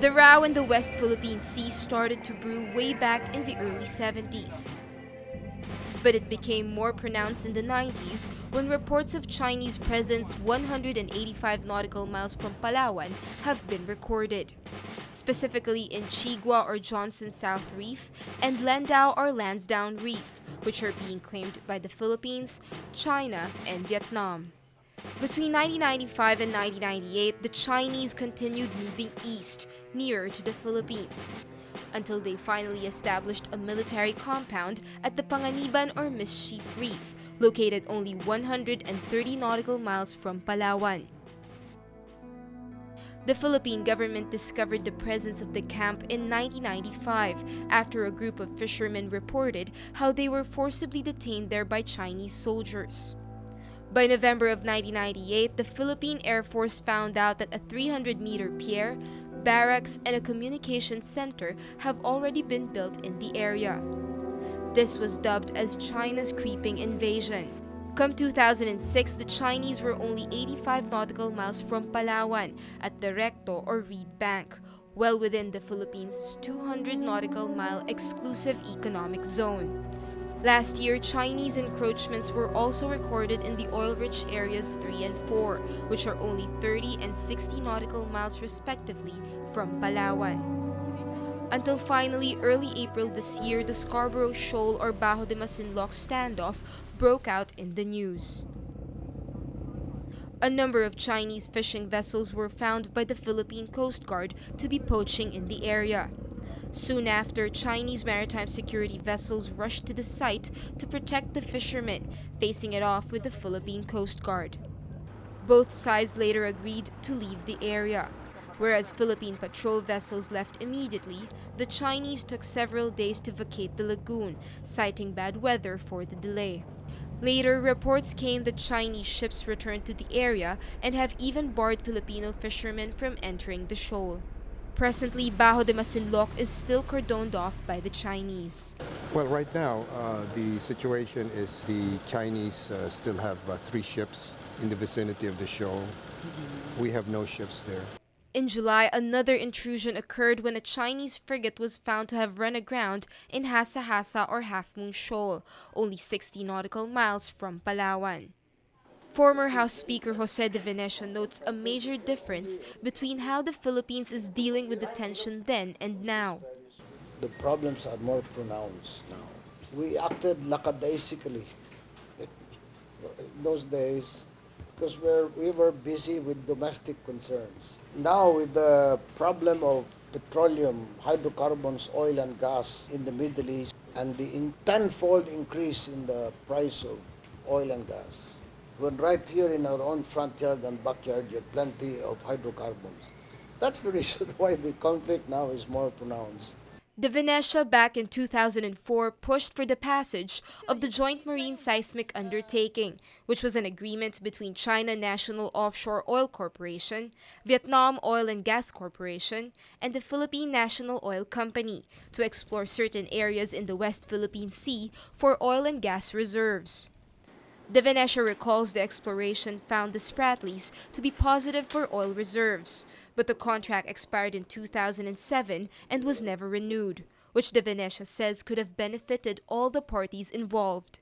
The row in the West Philippine Sea started to brew way back in the early 70s. But it became more pronounced in the 90s when reports of Chinese presence 185 nautical miles from Palawan have been recorded, specifically in Chigua or Johnson South Reef and Landau or Lansdowne Reef, which are being claimed by the Philippines, China, and Vietnam. Between 1995 and 1998, the Chinese continued moving east, nearer to the Philippines, until they finally established a military compound at the Panganiban or Mischief Reef, located only 130 nautical miles from Palawan. The Philippine government discovered the presence of the camp in 1995 after a group of fishermen reported how they were forcibly detained there by Chinese soldiers. By November of 1998, the Philippine Air Force found out that a 300-meter pier, barracks, and a communications center have already been built in the area. This was dubbed as China's creeping invasion. Come 2006, the Chinese were only 85 nautical miles from Palawan at the Recto or Reed Bank, well within the Philippines' 200 nautical mile exclusive economic zone. Last year, Chinese encroachments were also recorded in the oil-rich areas 3 and 4, which are only 30 and 60 nautical miles respectively from Palawan. Until finally, early April this year, the Scarborough Shoal or Bajo de Masinloc standoff broke out in the news. A number of Chinese fishing vessels were found by the Philippine Coast Guard to be poaching in the area. Soon after, Chinese maritime security vessels rushed to the site to protect the fishermen, facing it off with the Philippine Coast Guard. Both sides later agreed to leave the area. Whereas Philippine patrol vessels left immediately, the Chinese took several days to vacate the lagoon, citing bad weather for the delay. Later, reports came that Chinese ships returned to the area and have even barred Filipino fishermen from entering the shoal. Presently, Bajo de Masinloc is still cordoned off by the Chinese. Well, right now, the situation is the Chinese still have 3 ships in the vicinity of the shoal. We have no ships there. In July, another intrusion occurred when a Chinese frigate was found to have run aground in Hasa-Hasa or Halfmoon Shoal, only 60 nautical miles from Palawan. Former House Speaker Jose de Venecio notes a major difference between how the Philippines is dealing with the tension then and now. The problems are more pronounced now. We acted lackadaisically in those days because we were busy with domestic concerns. Now with the problem of petroleum, hydrocarbons, oil and gas in the Middle East and the tenfold increase in the price of oil and gas, when right here in our own front yard and backyard you have plenty of hydrocarbons. That's the reason why the conflict now is more pronounced. De Venecia back in 2004 pushed for the passage of the Joint Marine Seismic Undertaking, which was an agreement between China National Offshore Oil Corporation, Vietnam Oil and Gas Corporation, and the Philippine National Oil Company to explore certain areas in the West Philippine Sea for oil and gas reserves. De Venecia recalls the exploration found the Spratlys to be positive for oil reserves, but the contract expired in 2007 and was never renewed, which De Venecia says could have benefited all the parties involved.